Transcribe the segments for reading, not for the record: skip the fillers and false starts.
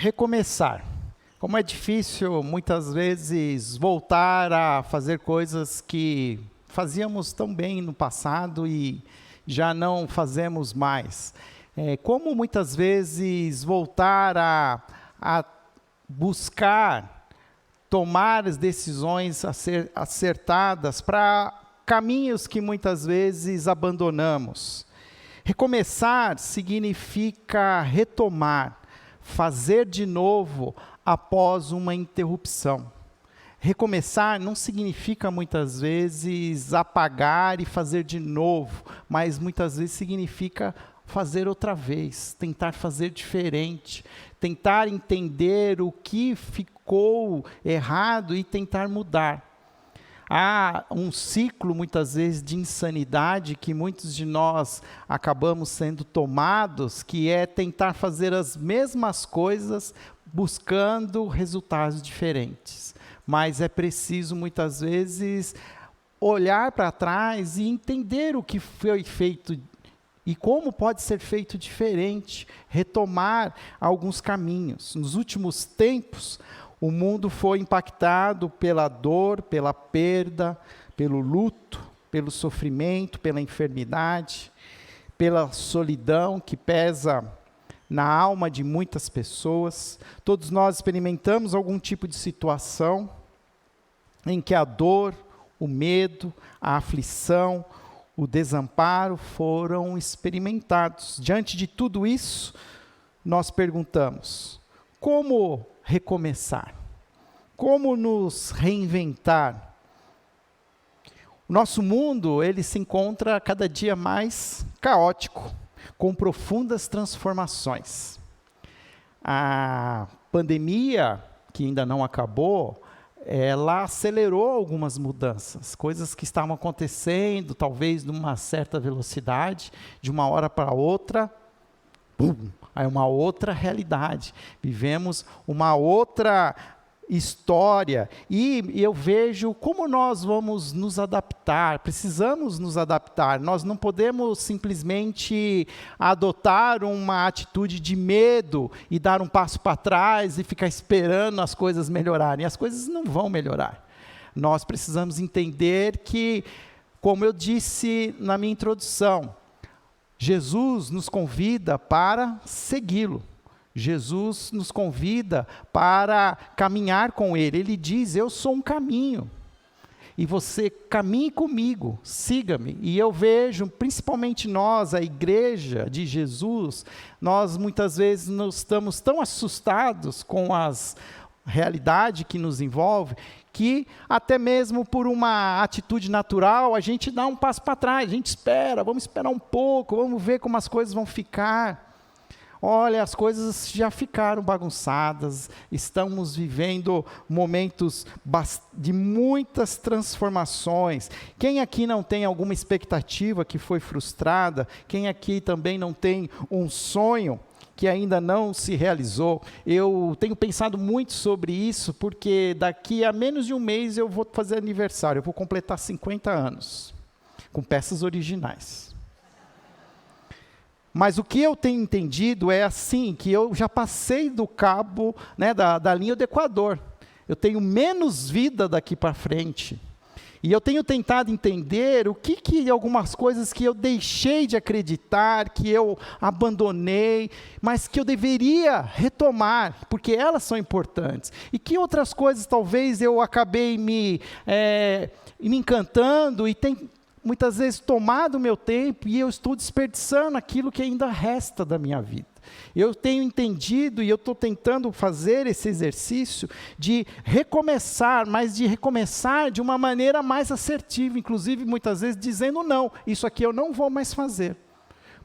Recomeçar. Como é difícil, muitas vezes, voltar a fazer coisas que fazíamos tão bem no passado e já não fazemos mais. Como muitas vezes voltar a buscar, tomar as decisões acertadas para caminhos que muitas vezes abandonamos. Recomeçar significa retomar, fazer de novo após uma interrupção. Recomeçar não significa muitas vezes apagar e fazer de novo, mas muitas vezes significa fazer outra vez, tentar fazer diferente, tentar entender o que ficou errado e tentar mudar. Há um ciclo, muitas vezes, de insanidade que muitos de nós acabamos sendo tomados, que é tentar fazer as mesmas coisas, buscando resultados diferentes. Mas é preciso, muitas vezes, olhar para trás e entender o que foi feito e como pode ser feito diferente, retomar alguns caminhos. Nos últimos tempos, o mundo foi impactado pela dor, pela perda, pelo luto, pelo sofrimento, pela enfermidade, pela solidão que pesa na alma de muitas pessoas. Todos nós experimentamos algum tipo de situação em que a dor, o medo, a aflição, o desamparo foram experimentados. Diante de tudo isso, nós perguntamos: como recomeçar? Como nos reinventar? O nosso mundo, ele se encontra cada dia mais caótico, com profundas transformações. A pandemia, que ainda não acabou, ela acelerou algumas mudanças, coisas que estavam acontecendo, talvez numa certa velocidade, de uma hora para outra, é uma outra realidade, vivemos uma outra história, e eu vejo como nós vamos nos adaptar, precisamos nos adaptar, nós não podemos simplesmente adotar uma atitude de medo e dar um passo para trás e ficar esperando as coisas melhorarem, as coisas não vão melhorar. Nós precisamos entender que, como eu disse na minha introdução, Jesus nos convida para segui-lo. Jesus nos convida para caminhar com Ele. Ele diz: eu sou um caminho, e você caminhe comigo, siga-me. E eu vejo, principalmente nós, a igreja de Jesus, nós muitas vezes estamos tão assustados com as realidade que nos envolve, que até mesmo por uma atitude natural, a gente dá um passo para trás, a gente espera, vamos esperar um pouco, vamos ver como as coisas vão ficar. Olha, as coisas já ficaram bagunçadas, estamos vivendo momentos de muitas transformações. Quem aqui não tem alguma expectativa que foi frustrada? Quem aqui também não tem um sonho que ainda não se realizou? Eu tenho pensado muito sobre isso, porque daqui a menos de um mês eu vou fazer aniversário, eu vou completar 50 anos, com peças originais. Mas o que eu tenho entendido é assim, que eu já passei do cabo, né, da linha do Equador. Eu tenho menos vida daqui para frente. E eu tenho tentado entender o que algumas coisas que eu deixei de acreditar, que eu abandonei, mas que eu deveria retomar, porque elas são importantes. E que outras coisas talvez eu acabei me encantando e muitas vezes tomado o meu tempo e eu estou desperdiçando aquilo que ainda resta da minha vida. Eu tenho entendido e eu estou tentando fazer esse exercício de recomeçar, mas de recomeçar de uma maneira mais assertiva, inclusive muitas vezes dizendo: não, isso aqui eu não vou mais fazer,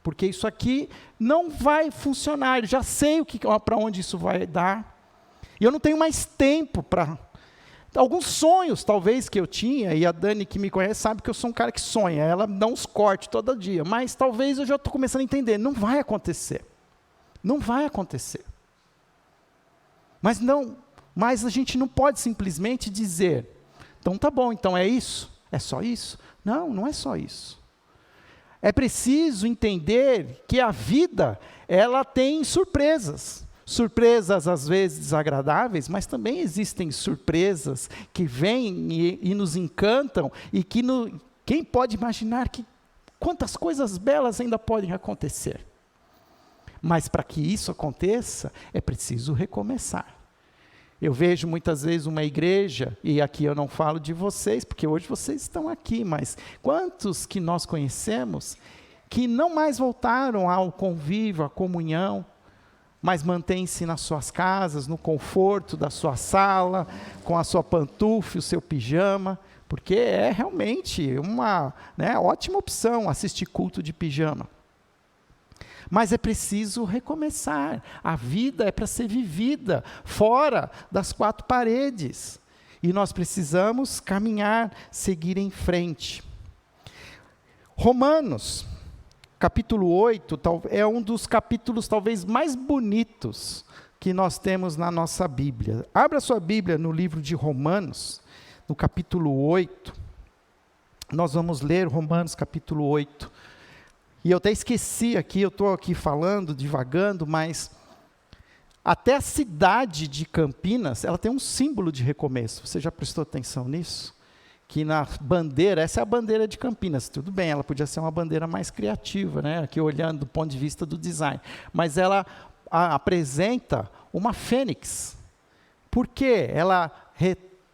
porque isso aqui não vai funcionar, eu já sei para onde isso vai dar, e eu não tenho mais tempo para... Alguns sonhos, talvez, que eu tinha, e a Dani, que me conhece, sabe que eu sou um cara que sonha, ela dá uns cortes todo dia, mas talvez eu já estou começando a entender, não vai acontecer. Não vai acontecer. Mas a gente não pode simplesmente dizer: então tá bom, então é isso? É só isso? Não, não é só isso. É preciso entender que a vida, ela tem surpresas. Surpresas às vezes desagradáveis, mas também existem surpresas que vêm e nos encantam e que quem pode imaginar que quantas coisas belas ainda podem acontecer. Mas para que isso aconteça, é preciso recomeçar. Eu vejo muitas vezes uma igreja, e aqui eu não falo de vocês, porque hoje vocês estão aqui, mas quantos que nós conhecemos que não mais voltaram ao convívio, à comunhão, mas mantém-se nas suas casas, no conforto da sua sala, com a sua pantufa, o seu pijama, porque é realmente uma ótima opção assistir culto de pijama. Mas é preciso recomeçar. A vida é para ser vivida fora das quatro paredes. E nós precisamos caminhar, seguir em frente. Romanos, capítulo 8, é um dos capítulos talvez mais bonitos que nós temos na nossa Bíblia. Abra sua Bíblia no livro de Romanos, no capítulo 8. Nós vamos ler Romanos capítulo 8. E eu até esqueci aqui, eu estou aqui falando, divagando, mas até a cidade de Campinas, ela tem um símbolo de recomeço. Você já prestou atenção nisso? Que na bandeira, essa é a bandeira de Campinas. Tudo bem, ela podia ser uma bandeira mais criativa, aqui olhando do ponto de vista do design. Mas ela apresenta uma fênix. Por quê? Ela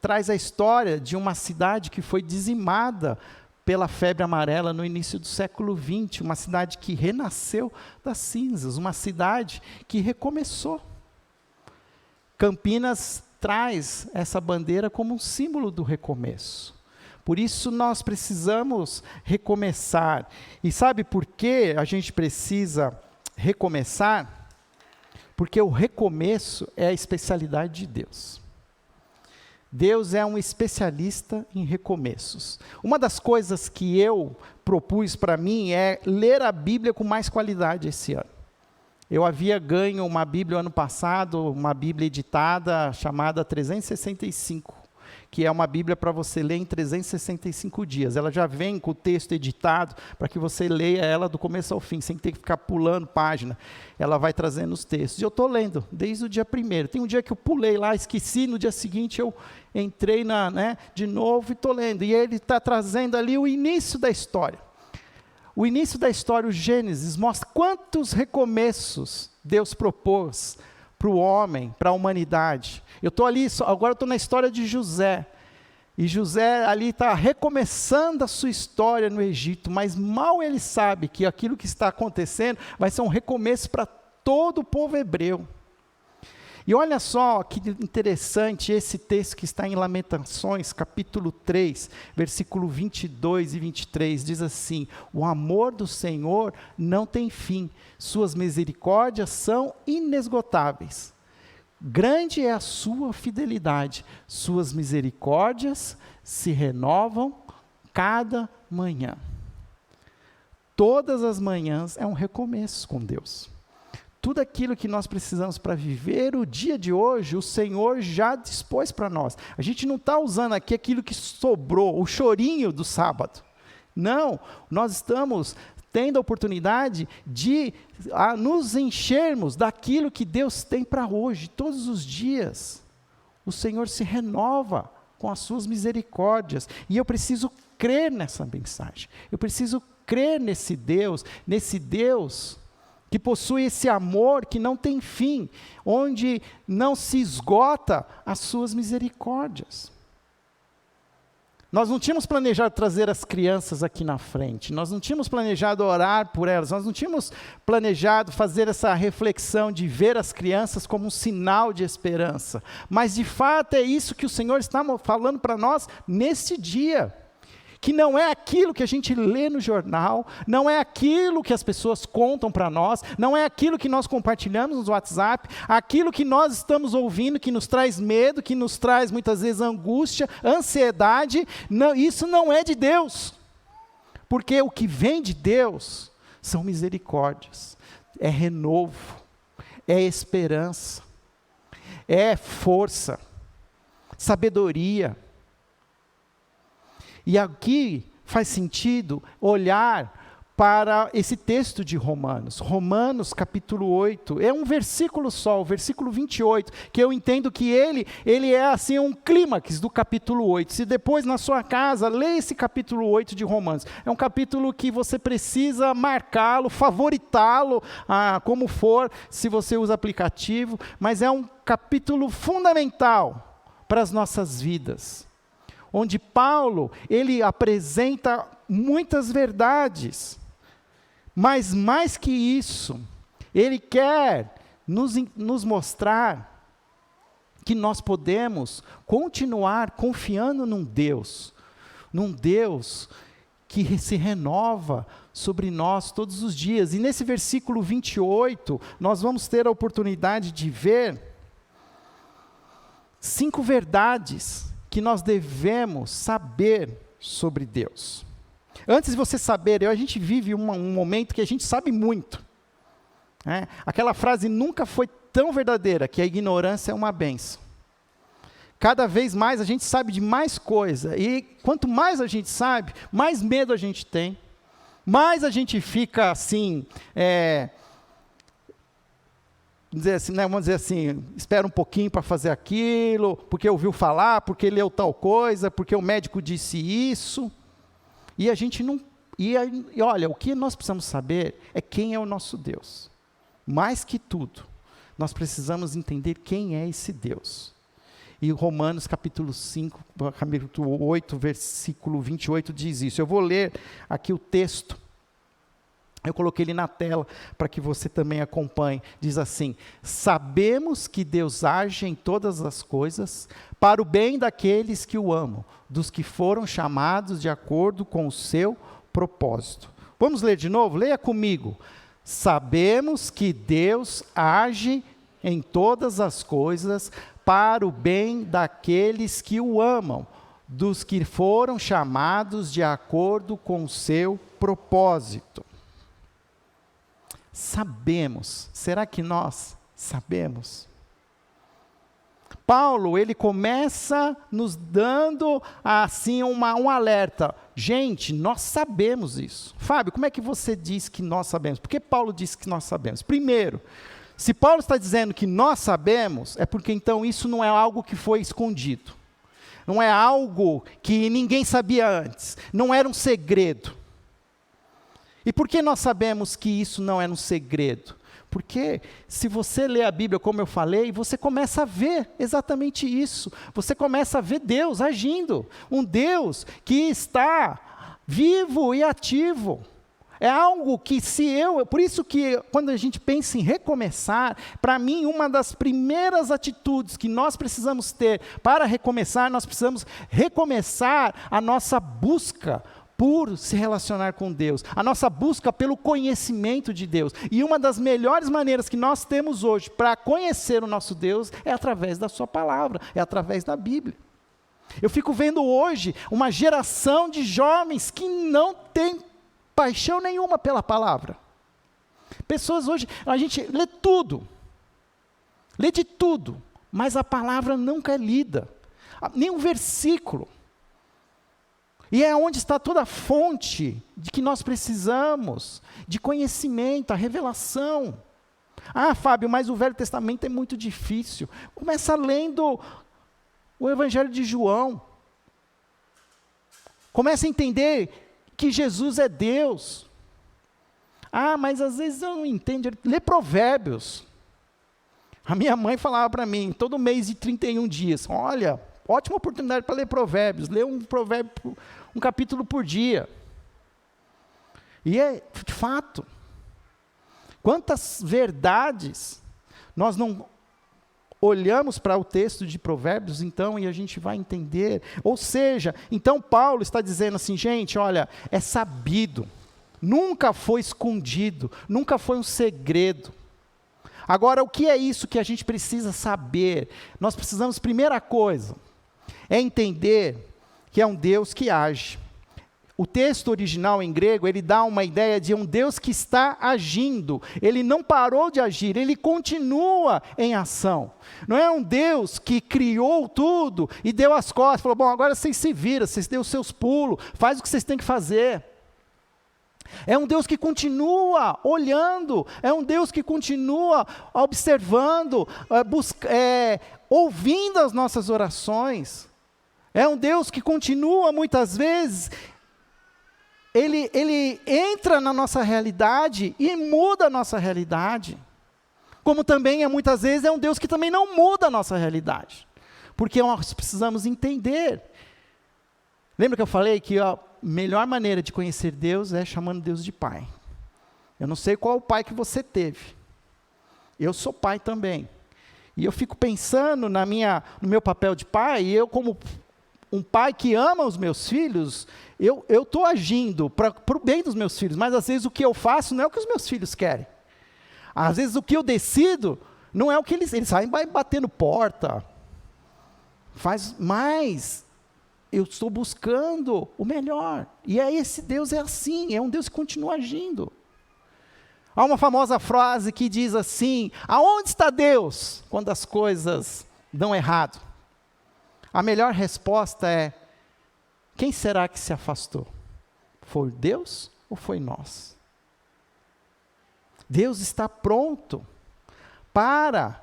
traz a história de uma cidade que foi dizimada pela febre amarela no início do século XX, uma cidade que renasceu das cinzas, uma cidade que recomeçou. Campinas traz essa bandeira como um símbolo do recomeço. Por isso nós precisamos recomeçar. E sabe por que a gente precisa recomeçar? Porque o recomeço é a especialidade de Deus. Deus é um especialista em recomeços. Uma das coisas que eu propus para mim é ler a Bíblia com mais qualidade esse ano. Eu havia ganho uma Bíblia ano passado, uma Bíblia editada chamada 365, que é uma Bíblia para você ler em 365 dias. Ela já vem com o texto editado para que você leia ela do começo ao fim, sem ter que ficar pulando página. Ela vai trazendo os textos. E eu estou lendo desde o dia 1º. Tem um dia que eu pulei lá, esqueci, no dia seguinte eu entrei de novo e estou lendo. E ele está trazendo ali o início da história. O início da história, o Gênesis, mostra quantos recomeços Deus propôs para o homem, para a humanidade. Eu estou ali, agora eu estou na história de José. E José ali está recomeçando a sua história no Egito, mas mal ele sabe que aquilo que está acontecendo vai ser um recomeço para todo o povo hebreu. E olha só que interessante esse texto que está em Lamentações, capítulo 3, versículo 22 e 23, diz assim: o amor do Senhor não tem fim, suas misericórdias são inesgotáveis. Grande é a sua fidelidade, suas misericórdias se renovam cada manhã. Todas as manhãs é um recomeço com Deus. Tudo aquilo que nós precisamos para viver o dia de hoje, o Senhor já dispôs para nós. A gente não está usando aqui aquilo que sobrou, o chorinho do sábado. Não, nós estamos tendo a oportunidade de nos enchermos daquilo que Deus tem para hoje. Todos os dias, o Senhor se renova com as suas misericórdias. E eu preciso crer nessa mensagem. Eu preciso crer nesse Deus que possui esse amor que não tem fim, onde não se esgota as suas misericórdias. Nós não tínhamos planejado trazer as crianças aqui na frente, nós não tínhamos planejado orar por elas, nós não tínhamos planejado fazer essa reflexão de ver as crianças como um sinal de esperança, mas de fato é isso que o Senhor está falando para nós nesse dia. Que não é aquilo que a gente lê no jornal, não é aquilo que as pessoas contam para nós, não é aquilo que nós compartilhamos no WhatsApp, aquilo que nós estamos ouvindo, que nos traz medo, que nos traz muitas vezes angústia, ansiedade, não, isso não é de Deus. Porque o que vem de Deus são misericórdias, é renovo, é esperança, é força, sabedoria. E aqui faz sentido olhar para esse texto de Romanos. Romanos capítulo 8, é um versículo só, o versículo 28, que eu entendo que ele é assim um clímax do capítulo 8. Se depois na sua casa, lê esse capítulo 8 de Romanos. É um capítulo que você precisa marcá-lo, favoritá-lo, como for, se você usa aplicativo, mas é um capítulo fundamental para as nossas vidas, onde Paulo, ele apresenta muitas verdades, mas mais que isso, ele quer nos mostrar que nós podemos continuar confiando num Deus que se renova sobre nós todos os dias. E nesse versículo 28, nós vamos ter a oportunidade de ver 5 verdades que nós devemos saber sobre Deus. Antes de você saber, a gente vive um momento que a gente sabe muito. Aquela frase nunca foi tão verdadeira, que a ignorância é uma bênção. Cada vez mais a gente sabe de mais coisa, e quanto mais a gente sabe, mais medo a gente tem, mais a gente fica assim, vamos dizer assim, espera um pouquinho para fazer aquilo, porque ouviu falar, porque leu tal coisa, porque o médico disse isso, e a gente não... E olha, o que nós precisamos saber é quem é o nosso Deus. Mais que tudo, nós precisamos entender quem é esse Deus. E Romanos capítulo 5, capítulo 8, versículo 28 diz isso. Eu vou ler aqui o texto. Eu coloquei ele na tela para que você também acompanhe. Diz assim: sabemos que Deus age em todas as coisas para o bem daqueles que o amam, dos que foram chamados de acordo com o seu propósito. Vamos ler de novo? Leia comigo. Sabemos que Deus age em todas as coisas para o bem daqueles que o amam, dos que foram chamados de acordo com o seu propósito. Sabemos. Será que nós sabemos? Paulo, ele começa nos dando assim um alerta. Gente, nós sabemos isso. Fábio, como é que você diz que nós sabemos? Por que Paulo disse que nós sabemos? Primeiro, se Paulo está dizendo que nós sabemos, é porque então isso não é algo que foi escondido. Não é algo que ninguém sabia antes. Não era um segredo. E por que nós sabemos que isso não era um segredo? Porque se você lê a Bíblia, como eu falei, você começa a ver exatamente isso. Você começa a ver Deus agindo. Um Deus que está vivo e ativo. É algo que por isso que quando a gente pensa em recomeçar, para mim uma das primeiras atitudes que nós precisamos ter para recomeçar, nós precisamos recomeçar a nossa busca por se relacionar com Deus, a nossa busca pelo conhecimento de Deus. E uma das melhores maneiras que nós temos hoje para conhecer o nosso Deus é através da sua palavra, é através da Bíblia. Eu fico vendo hoje uma geração de jovens que não tem paixão nenhuma pela palavra. Pessoas hoje, a gente lê tudo, lê de tudo, mas a palavra nunca é lida, nem um versículo. E é onde está toda a fonte de que nós precisamos, de conhecimento, a revelação. Ah, Fábio, mas o Velho Testamento é muito difícil. Começa lendo o Evangelho de João. Começa a entender que Jesus é Deus. Ah, mas às vezes eu não entendo. Lê Provérbios. A minha mãe falava para mim, todo mês de 31 dias, olha, ótima oportunidade para ler Provérbios. Lê um provérbio, um capítulo por dia. E é de fato. Quantas verdades nós não olhamos para o texto de Provérbios, então, e a gente vai entender. Ou seja, então Paulo está dizendo assim, gente, olha, é sabido, nunca foi escondido, nunca foi um segredo. Agora, o que é isso que a gente precisa saber? Nós precisamos, primeira coisa, é entender que é um Deus que age. O texto original em grego, ele dá uma ideia de um Deus que está agindo. Ele não parou de agir, ele continua em ação. Não é um Deus que criou tudo e deu as costas, falou, bom, agora vocês se viram, vocês deu os seus pulos, faz o que vocês têm que fazer. É um Deus que continua olhando, é um Deus que continua observando, ouvindo as nossas orações. É um Deus que continua, muitas vezes, Ele entra na nossa realidade e muda a nossa realidade. Como também, muitas vezes, é um Deus que também não muda a nossa realidade. Porque nós precisamos entender. Lembra que eu falei que a melhor maneira de conhecer Deus é chamando Deus de Pai. Eu não sei qual o pai que você teve. Eu sou pai também. E eu fico pensando no meu papel de pai, e eu como um pai que ama os meus filhos, eu estou agindo para o bem dos meus filhos, mas às vezes o que eu faço não é o que os meus filhos querem. Às vezes o que eu decido não é o que eles saem batendo porta. Mas eu estou buscando o melhor. E esse Deus é assim, é um Deus que continua agindo. Há uma famosa frase que diz assim: aonde está Deus quando as coisas dão errado? A melhor resposta é: quem será que se afastou? Foi Deus ou foi nós? Deus está pronto para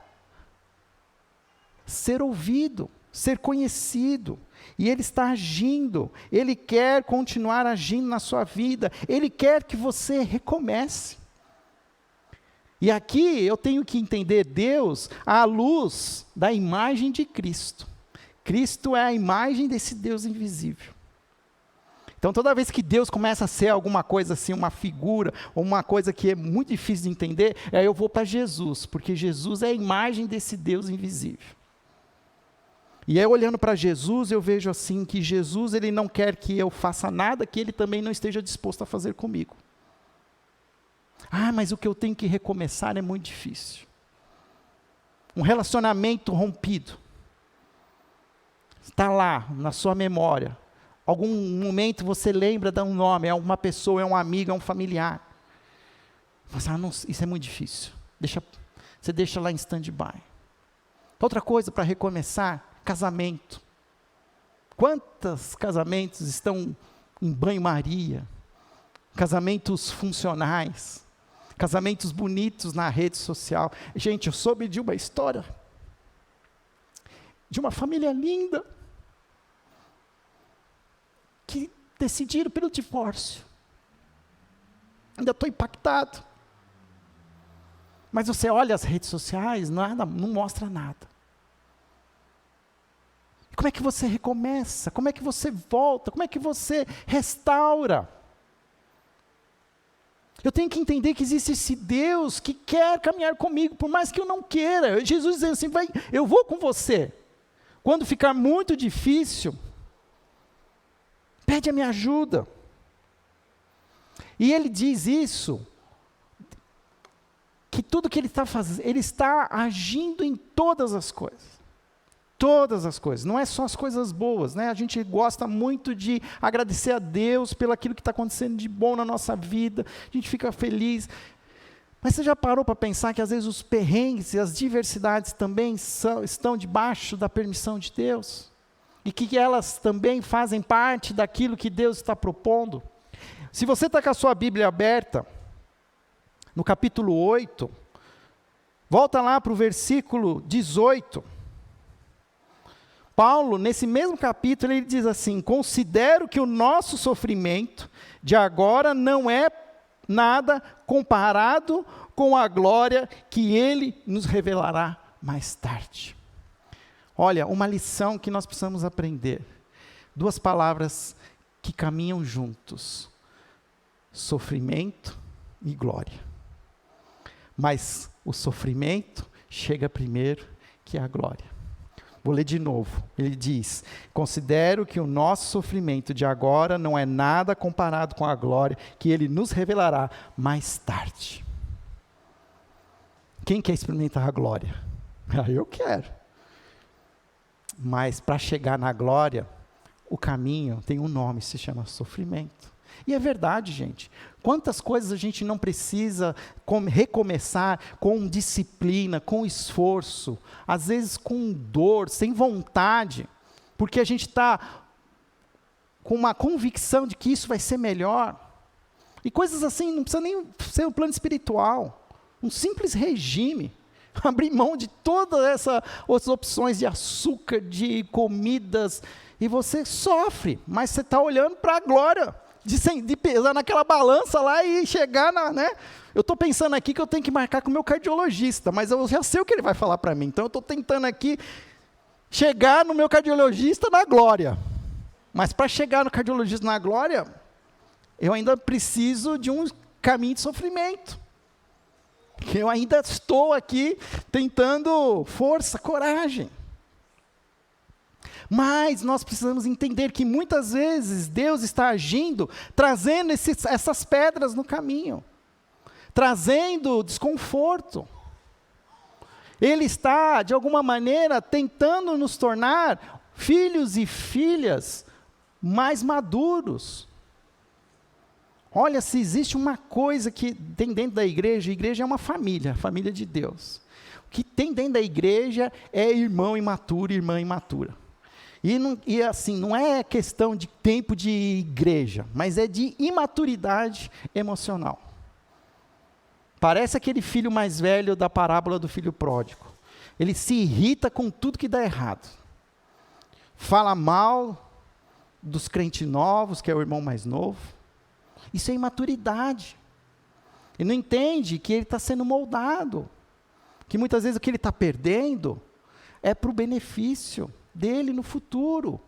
ser ouvido, ser conhecido, e Ele está agindo, Ele quer continuar agindo na sua vida, Ele quer que você recomece. E aqui eu tenho que entender Deus à luz da imagem de Cristo. Cristo é a imagem desse Deus invisível. Então toda vez que Deus começa a ser alguma coisa assim, uma figura, ou uma coisa que é muito difícil de entender, aí eu vou para Jesus, porque Jesus é a imagem desse Deus invisível. E aí olhando para Jesus, eu vejo assim, que Jesus ele não quer que eu faça nada que Ele também não esteja disposto a fazer comigo. Mas o que eu tenho que recomeçar é muito difícil. Um relacionamento rompido. Está lá, na sua memória. Algum momento você lembra de um nome, é uma pessoa, é um amigo, é um familiar. Mas, isso é muito difícil. Você deixa lá em stand-by. Outra coisa para recomeçar, casamento. Quantos casamentos estão em banho-maria? Casamentos funcionais. Casamentos bonitos na rede social. Gente, eu soube de uma história de uma família linda que decidiram pelo divórcio. Ainda estou impactado. Mas você olha as redes sociais, não mostra nada. Como é que você recomeça? Como é que você volta? Como é que você restaura? Eu tenho que entender que existe esse Deus que quer caminhar comigo, por mais que eu não queira. Jesus dizendo assim, eu vou com você. Quando ficar muito difícil, pede a minha ajuda. E Ele diz isso, que tudo que Ele está fazendo, Ele está agindo em todas as coisas. Todas as coisas, não é só as coisas boas, né? A gente gosta muito de agradecer a Deus pelo aquilo que está acontecendo de bom na nossa vida, a gente fica feliz. Mas você já parou para pensar que às vezes os perrengues e as diversidades também estão debaixo da permissão de Deus? E que elas também fazem parte daquilo que Deus está propondo? Se você está com a sua Bíblia aberta, no capítulo 8, volta lá para o versículo 18. Paulo, nesse mesmo capítulo, ele diz assim: considero que o nosso sofrimento de agora não é nada comparado com a glória que Ele nos revelará mais tarde. Olha, uma lição que nós precisamos aprender. Duas palavras que caminham juntos: sofrimento e glória. Mas o sofrimento chega primeiro que a glória. Vou ler de novo. Ele diz: considero que o nosso sofrimento de agora não é nada comparado com a glória que Ele nos revelará mais tarde. Quem quer experimentar a glória? Eu quero. Mas para chegar na glória, o caminho tem um nome, se chama sofrimento. E é verdade, gente. Quantas coisas a gente não precisa recomeçar com disciplina, com esforço, às vezes com dor, sem vontade, porque a gente está com uma convicção de que isso vai ser melhor. E coisas assim, não precisa nem ser um plano espiritual. Um simples regime. Abrir mão de todas essas opções de açúcar, de comidas, e você sofre, mas você está olhando para a glória, de pesar naquela balança lá e chegar né? Eu estou pensando aqui que eu tenho que marcar com o meu cardiologista, mas eu já sei o que ele vai falar para mim, então eu estou tentando aqui chegar no meu cardiologista na glória. Mas para chegar no cardiologista na glória, eu ainda preciso de um caminho de sofrimento. Eu ainda estou aqui tentando força, coragem. Mas nós precisamos entender que muitas vezes Deus está agindo, trazendo essas pedras no caminho, trazendo desconforto. Ele está, de alguma maneira, tentando nos tornar filhos e filhas mais maduros. Olha, se existe uma coisa que tem dentro da igreja, a igreja é uma família, a família de Deus. O que tem dentro da igreja é irmão imaturo, irmã imatura. E assim, não é questão de tempo de igreja, mas é de imaturidade emocional. Parece aquele filho mais velho da parábola do filho pródigo. Ele se irrita com tudo que dá errado. Fala mal dos crentes novos, que é o irmão mais novo. Isso é imaturidade. Ele não entende que ele está sendo moldado. Que muitas vezes o que ele está perdendo é para o benefício dele no futuro.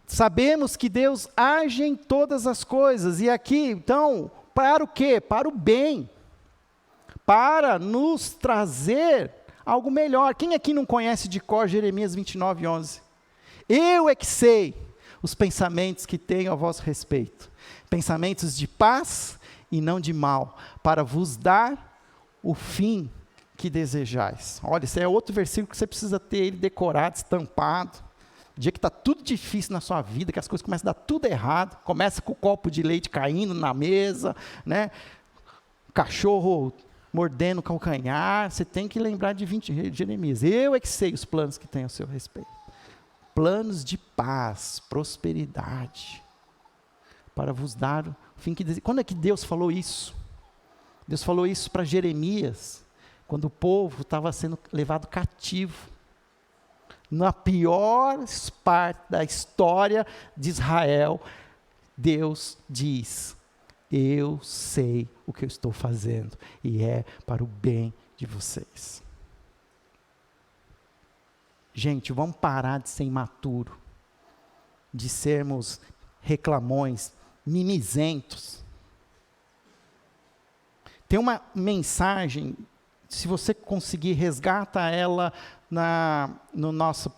Sabemos que Deus age em todas as coisas. E aqui, então, para o quê? Para o bem. Para nos trazer algo melhor. Quem aqui não conhece de cor Jeremias 29:11? Eu é que sei os pensamentos que tenho a vosso respeito. Pensamentos de paz e não de mal, para vos dar o fim que desejais. Olha, esse é outro versículo que você precisa ter ele decorado, estampado. O dia que está tudo difícil na sua vida, que as coisas começam a dar tudo errado, começa com o copo de leite caindo na mesa, né? Cachorro mordendo o calcanhar, você tem que lembrar de Jeremias. Eu é que sei os planos que tenho a seu respeito. Planos de paz, prosperidade, para vos dar o fim que deseja. Quando é que Deus falou isso? Deus falou isso para Jeremias, quando o povo estava sendo levado cativo. Na pior parte da história de Israel, Deus diz: eu sei o que eu estou fazendo, e é para o bem de vocês. Gente, vamos parar de ser imaturo, de sermos reclamões, mimizentos. Tem uma mensagem, se você conseguir, resgata ela no nosso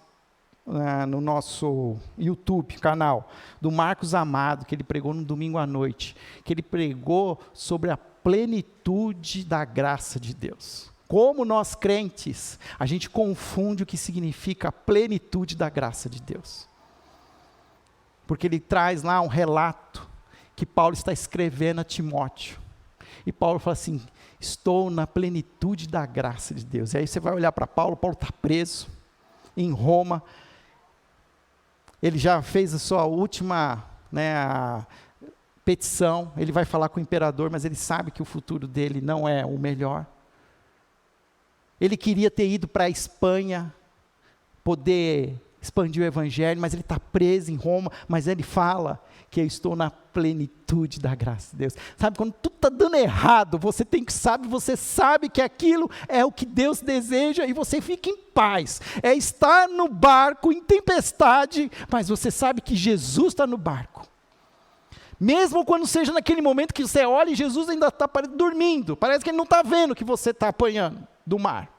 YouTube, canal, do Marcos Amado, que ele pregou no domingo à noite, que ele pregou sobre a plenitude da graça de Deus. Como nós crentes, a gente confunde o que significa a plenitude da graça de Deus. Porque ele traz lá um relato que Paulo está escrevendo a Timóteo. E Paulo fala assim: estou na plenitude da graça de Deus. E aí você vai olhar para Paulo está preso em Roma. Ele já fez a sua última a petição, ele vai falar com o imperador, mas ele sabe que o futuro dele não é o melhor. Ele queria ter ido para a Espanha, poder expandir o evangelho, mas ele está preso em Roma, mas ele fala que eu estou na plenitude da graça de Deus. Sabe, quando tudo está dando errado, você sabe que aquilo é o que Deus deseja e você fica em paz. É estar no barco em tempestade, mas você sabe que Jesus está no barco. Mesmo quando seja naquele momento que você olha e Jesus ainda está dormindo, parece que ele não está vendo que você está apanhando do mar.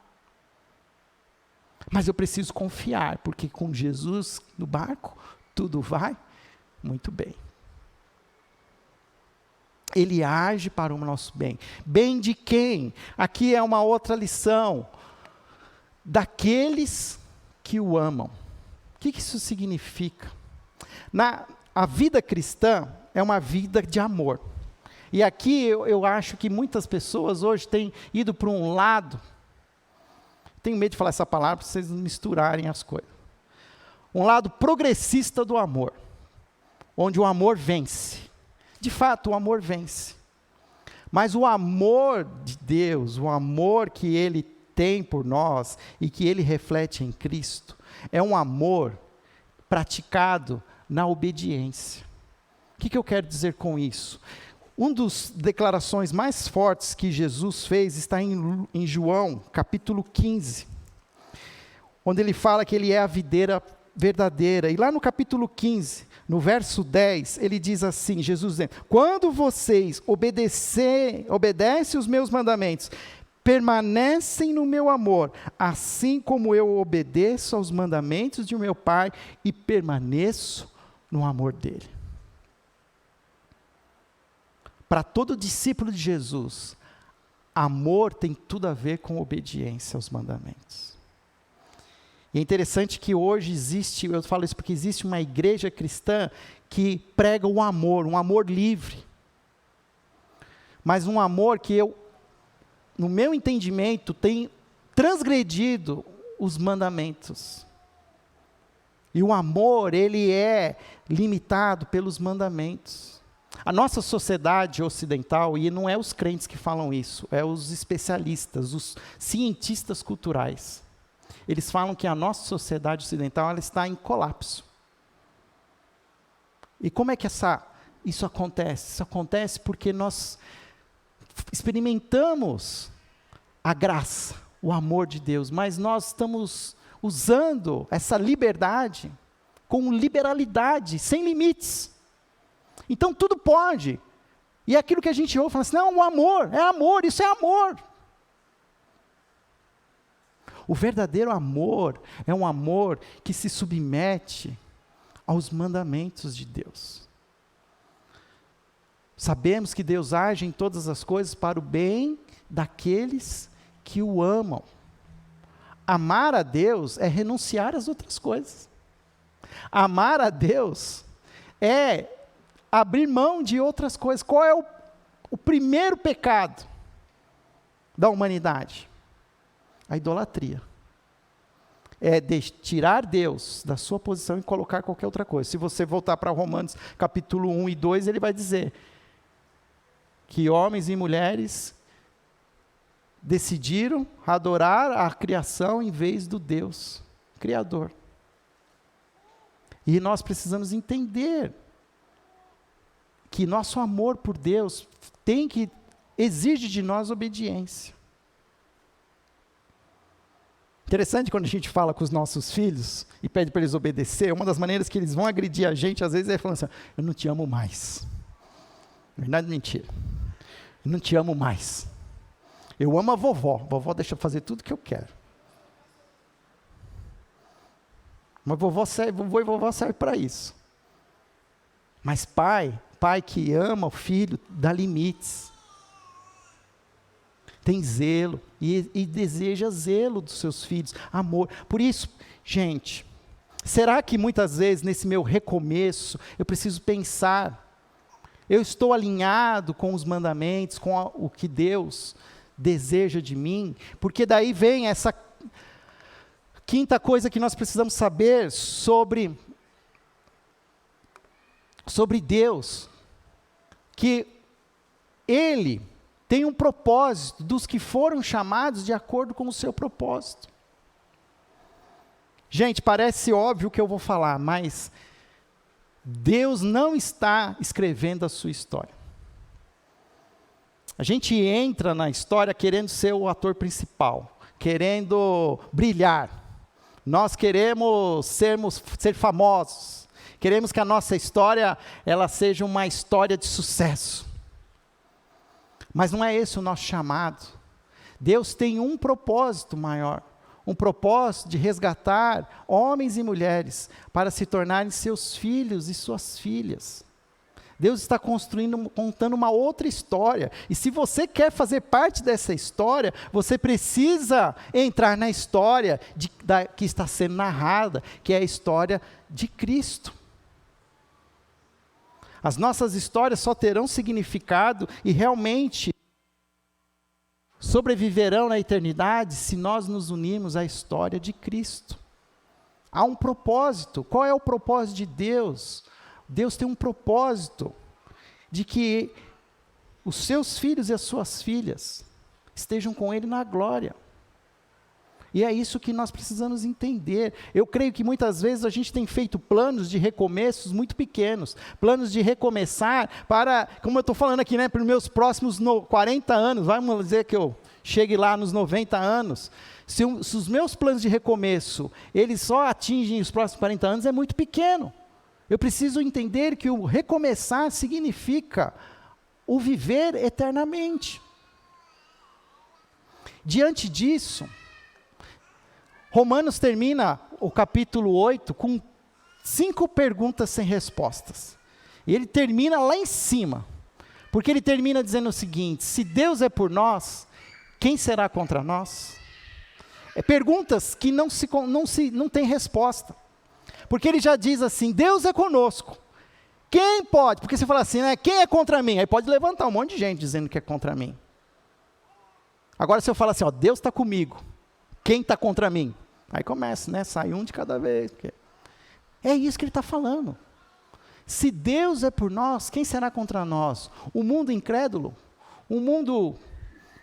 Mas eu preciso confiar, porque com Jesus no barco, tudo vai muito bem. Ele age para o nosso bem. Bem de quem? Aqui é uma outra lição. Daqueles que o amam. O que isso significa? A vida cristã é uma vida de amor. E aqui eu acho que muitas pessoas hoje têm ido para um lado. Tenho medo de falar essa palavra para vocês não misturarem as coisas. Um lado progressista do amor, onde o amor vence. De fato, o amor vence. Mas o amor de Deus, o amor que Ele tem por nós e que Ele reflete em Cristo, é um amor praticado na obediência. O que eu quero dizer com isso? Uma das declarações mais fortes que Jesus fez está em João, capítulo 15, onde ele fala que ele é a videira verdadeira. E lá no capítulo 15, no verso 10, ele diz assim, Jesus dizendo: quando vocês obedecem os meus mandamentos, permanecem no meu amor, assim como eu obedeço aos mandamentos de meu Pai e permaneço no amor dele. Para todo discípulo de Jesus, amor tem tudo a ver com obediência aos mandamentos. E é interessante que hoje existe, eu falo isso porque existe uma igreja cristã que prega o amor, um amor livre. Mas um amor que no meu entendimento, tem transgredido os mandamentos. E o amor, ele é limitado pelos mandamentos. A nossa sociedade ocidental, e não é os crentes que falam isso, é os especialistas, os cientistas culturais. Eles falam que a nossa sociedade ocidental ela está em colapso. E como é que isso acontece? Isso acontece porque nós experimentamos a graça, o amor de Deus, mas nós estamos usando essa liberdade com liberalidade, sem limites. Então tudo pode. E é aquilo que a gente ouve, fala assim, não, o amor, é amor, isso é amor. O verdadeiro amor é um amor que se submete aos mandamentos de Deus. Sabemos que Deus age em todas as coisas para o bem daqueles que o amam. Amar a Deus é renunciar às outras coisas. Amar a Deus é abrir mão de outras coisas. Qual é o primeiro pecado da humanidade? A idolatria. É tirar Deus da sua posição e colocar qualquer outra coisa. Se você voltar para Romanos capítulo 1 e 2, ele vai dizer que homens e mulheres decidiram adorar a criação em vez do Deus Criador. E nós precisamos entender que nosso amor por Deus exige de nós obediência. Interessante quando a gente fala com os nossos filhos e pede para eles obedecer, uma das maneiras que eles vão agredir a gente, às vezes é falando assim, eu não te amo mais. Verdade ou mentira? Eu não te amo mais. Eu amo a vovó deixa eu fazer tudo o que eu quero. Mas vovô e vovó servem para isso. Mas pai que ama o filho, dá limites. Tem zelo, e deseja zelo dos seus filhos, amor. Por isso, gente, será que muitas vezes nesse meu recomeço, eu preciso pensar, eu estou alinhado com os mandamentos, com o que Deus deseja de mim? Porque daí vem essa quinta coisa que nós precisamos saber sobre Deus, que Ele tem um propósito dos que foram chamados de acordo com o seu propósito. Gente, parece óbvio o que eu vou falar, mas Deus não está escrevendo a sua história. A gente entra na história querendo ser o ator principal, querendo brilhar. Nós queremos ser famosos. Queremos que a nossa história ela seja uma história de sucesso. Mas não é esse o nosso chamado. Deus tem um propósito maior, um propósito de resgatar homens e mulheres para se tornarem seus filhos e suas filhas. Deus está contando uma outra história, e se você quer fazer parte dessa história, você precisa entrar na história que está sendo narrada, que é a história de Cristo. As nossas histórias só terão significado e realmente sobreviverão na eternidade se nós nos unirmos à história de Cristo. Há um propósito. Qual é o propósito de Deus? Deus tem um propósito de que os seus filhos e as suas filhas estejam com Ele na glória. E é isso que nós precisamos entender. Eu creio que muitas vezes a gente tem feito planos de recomeços muito pequenos, planos de recomeçar para, como eu estou falando aqui, para os meus próximos 40 anos, vamos dizer que eu chegue lá nos 90 anos, se os meus planos de recomeço, eles só atingem os próximos 40 anos, é muito pequeno. Eu preciso entender que o recomeçar significa o viver eternamente. Diante disso, Romanos termina o capítulo 8 com 5 perguntas sem respostas. E ele termina lá em cima, porque ele termina dizendo o seguinte: se Deus é por nós, quem será contra nós? Perguntas que não tem resposta. Porque ele já diz assim: Deus é conosco. Quem pode? Porque você fala assim, quem é contra mim? Aí pode levantar um monte de gente dizendo que é contra mim. Agora se eu falar assim, Deus está comigo, quem está contra mim? Aí começa, sai um de cada vez. É isso que ele está falando. Se Deus é por nós, quem será contra nós? O mundo incrédulo? Um mundo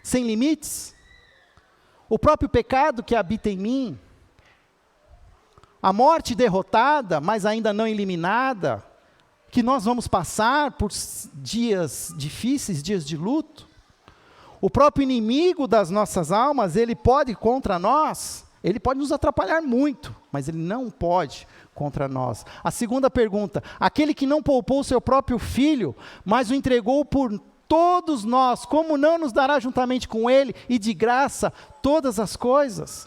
sem limites? O próprio pecado que habita em mim? A morte derrotada, mas ainda não eliminada? Que nós vamos passar por dias difíceis, dias de luto? O próprio inimigo das nossas almas, ele pode contra nós? Ele pode nos atrapalhar muito, mas ele não pode contra nós. A segunda pergunta: aquele que não poupou o seu próprio filho, mas o entregou por todos nós, como não nos dará juntamente com ele e de graça todas as coisas?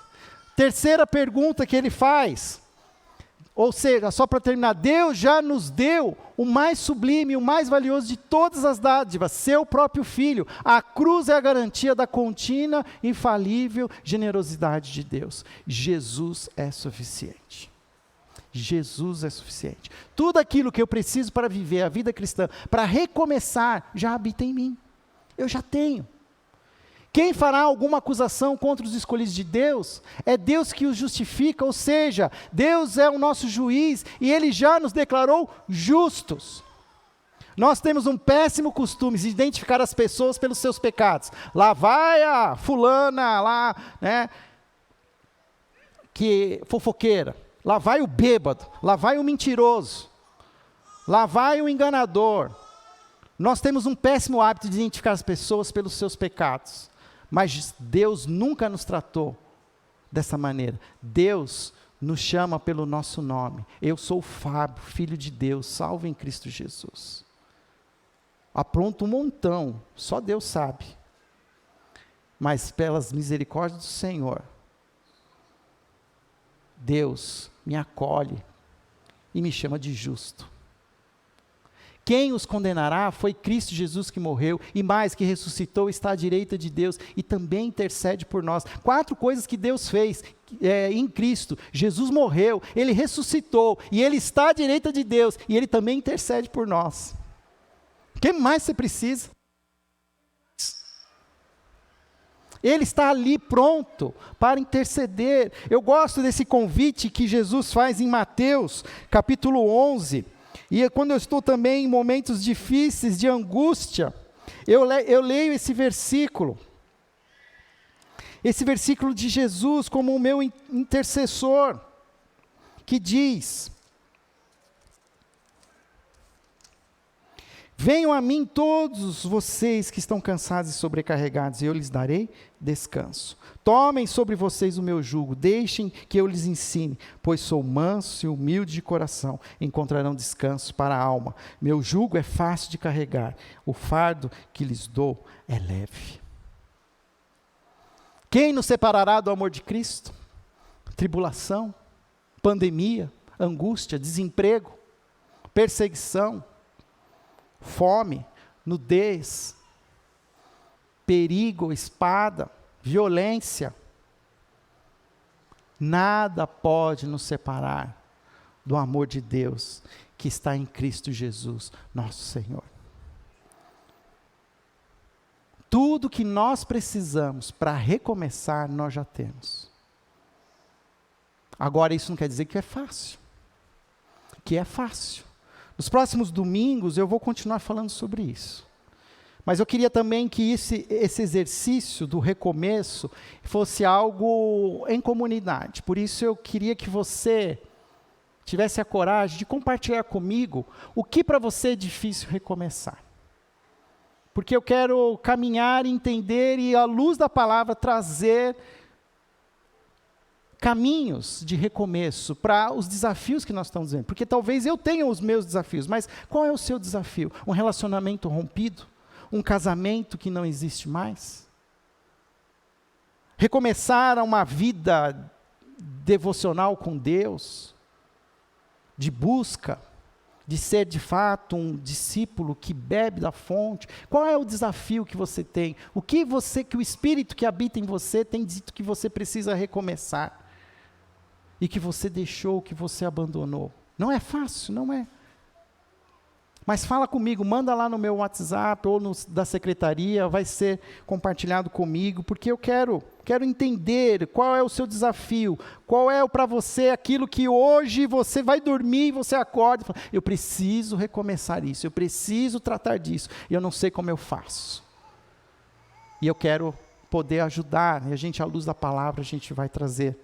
Terceira pergunta que ele faz, ou seja, só para terminar, Deus já nos deu o mais sublime, o mais valioso de todas as dádivas, seu próprio Filho. A cruz é a garantia da contínua, infalível generosidade de Deus. Jesus é suficiente. Jesus é suficiente. Tudo aquilo que eu preciso para viver a vida cristã, para recomeçar, já habita em mim. Eu já tenho. Quem fará alguma acusação contra os escolhidos de Deus? É Deus que os justifica, ou seja, Deus é o nosso juiz e Ele já nos declarou justos. Nós temos um péssimo costume de identificar as pessoas pelos seus pecados. Lá vai a fulana, lá, que fofoqueira. Lá vai o bêbado, lá vai o mentiroso, lá vai o enganador. Nós temos um péssimo hábito de identificar as pessoas pelos seus pecados. Mas Deus nunca nos tratou dessa maneira. Deus nos chama pelo nosso nome. Eu sou o Fábio, filho de Deus, salvo em Cristo Jesus. Apronto um montão, só Deus sabe. Mas pelas misericórdias do Senhor, Deus me acolhe e me chama de justo. Quem os condenará foi Cristo Jesus que morreu, e mais, que ressuscitou, está à direita de Deus, e também intercede por nós. 4 coisas que Deus fez em Cristo. Jesus morreu, Ele ressuscitou, e Ele está à direita de Deus, e Ele também intercede por nós. O que mais você precisa? Ele está ali pronto para interceder. Eu gosto desse convite que Jesus faz em Mateus, capítulo 11, e quando eu estou também em momentos difíceis, de angústia, eu leio esse versículo de Jesus como o meu intercessor, que diz: venham a mim todos vocês que estão cansados e sobrecarregados, e eu lhes darei descanso. Tomem sobre vocês o meu jugo, deixem que eu lhes ensine, pois sou manso e humilde de coração, encontrarão descanso para a alma. Meu jugo é fácil de carregar, o fardo que lhes dou é leve. Quem nos separará do amor de Cristo? Tribulação, pandemia, angústia, desemprego, perseguição, fome, nudez, perigo, espada, violência. Nada pode nos separar do amor de Deus que está em Cristo Jesus, nosso Senhor. Tudo que nós precisamos para recomeçar, nós já temos. Agora, isso não quer dizer que é fácil. Que é fácil. Nos próximos domingos eu vou continuar falando sobre isso. Mas eu queria também que esse exercício do recomeço fosse algo em comunidade. Por isso eu queria que você tivesse a coragem de compartilhar comigo o que para você é difícil recomeçar. Porque eu quero caminhar, entender e, à luz da palavra, trazer caminhos de recomeço para os desafios que nós estamos vendo. Porque talvez eu tenha os meus desafios, mas qual é o seu desafio? Um relacionamento rompido? Um casamento que não existe mais? Recomeçar uma vida devocional com Deus? De busca, de ser de fato um discípulo que bebe da fonte? Qual é o desafio que você tem? O que o Espírito que habita em você tem dito que você precisa recomeçar? E que você deixou, que você abandonou? Não é fácil, não é? Mas fala comigo, manda lá no meu WhatsApp ou da secretaria, vai ser compartilhado comigo, porque eu quero entender qual é o seu desafio, qual é para você aquilo que hoje você vai dormir e você acorda e fala, eu preciso recomeçar isso, eu preciso tratar disso, e eu não sei como eu faço. E eu quero poder ajudar, e a gente, à luz da palavra, a gente vai trazer